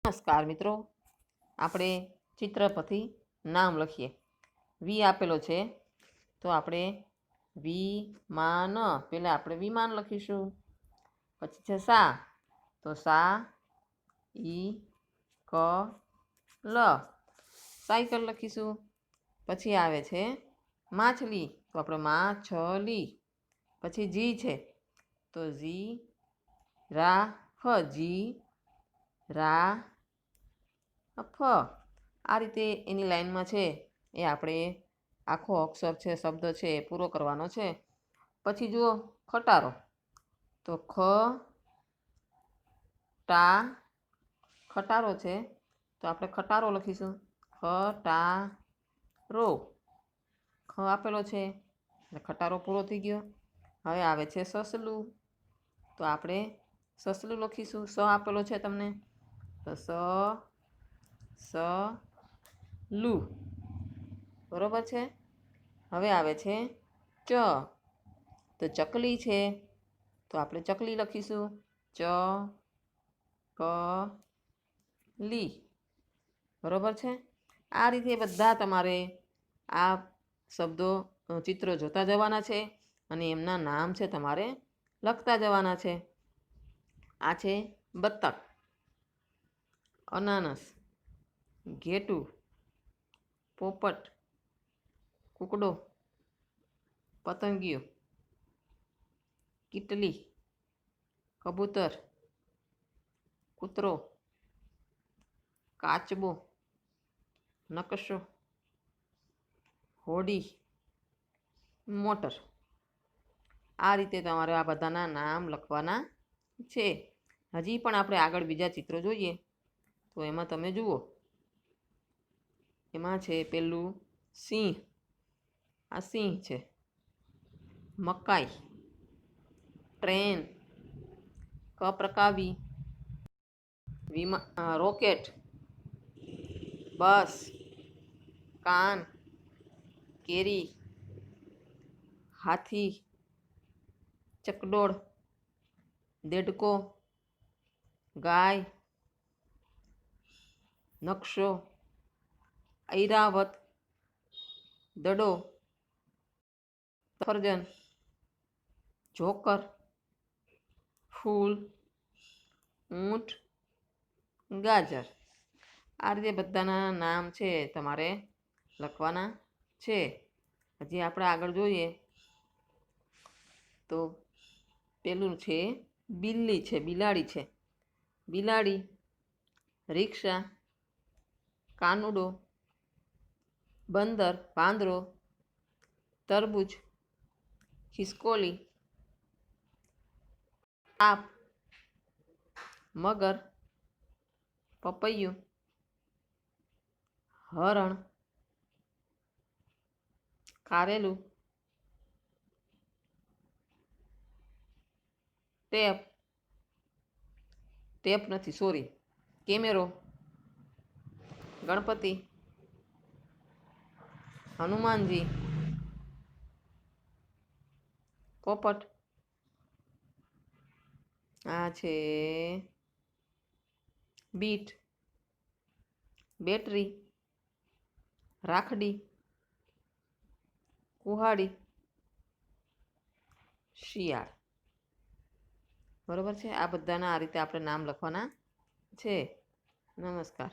નમસ્કાર મિત્રો, આપણે ચિત્ર પરથી નામ લખીએ. વી આપેલો છે તો આપણે વિમાન, પહેલાં આપણે વિમાન લખીશું. પછી છે સા, તો સા ઈ ક લ, સાયકલ લખીશું. પછી આવે છે માછલી, તો આપણે માછલી. પછી જી છે તો જી રા ફ, જી રા ફ. આ રીતે એની લાઈનમાં છે એ આપણે આખો અક્ષર છે, શબ્દ છે એ પૂરો કરવાનો છે. પછી જુઓ ખટારો, તો ખ ટા, ખટારો છે તો આપણે ખટારો લખીશું. ખટારો, ખ આપેલો છે એટલે ખટારો પૂરો થઈ ગયો. હવે આવે છે સસલું, તો આપણે સસલું લખીશું. સ આપેલો છે તમને, તો સ લું, બરોબર છે. હવે આવે છે ચ, તો ચકલી છે તો આપણે ચકલી લખીશું. ચ ક લી, બરોબર છે. આ રીતે બધા તમારે આ શબ્દો ચિત્રો જોતા જવાના છે અને એમના નામ છે તમારે લખતા જવાના છે. આ છે બતક, અનાનસ, ઘેટું, પોપટ, કૂકડો, પતંગિયું, કીટલી, કબૂતર, કૂતરો, કાચબો, નકશો, હોડી, મોટર. આ રીતે તમારે આ બધાના નામ લખવાના છે. હજી પણ આપણે આગળ બીજા ચિત્રો જોઈએ તો એમાં તમે જુઓ, એમાં છે પેલું સિંહ, આ સિંહ છે. મકાઈ, ટ્રેન, કપ્રકાવી, રોકેટ, બસ, કાન, કેરી, હાથી, ચકડોળ, દેડકો, ગાય, નકશો, ઐરાવત, દડો, સફરજન, જોકર, ફૂલ, ઊંટ, ગાજર. આ રીતે બધાના નામ છે તમારે લખવાના છે. હજી આપણે આગળ જોઈએ તો પેલું છે બિલ્લી છે, બિલાડી છે. બિલાડી, રિક્ષા, કાનુડો, બંદર, પાંદરો, તરબૂચ, ખિસકોલી, સાપ, મગર, પપૈયું, હરણ, કારેલું, ટેપ નથી સોરી, કેમેરો, ગણપતિ, હનુમાનજી, પોપટ, આ છે બીટ, બેટરી, રાખડી, કુહાડી, શિયાળ. બરોબર છે. આ બધાના આ રીતે આપણે નામ લખવાના છે. નમસ્કાર.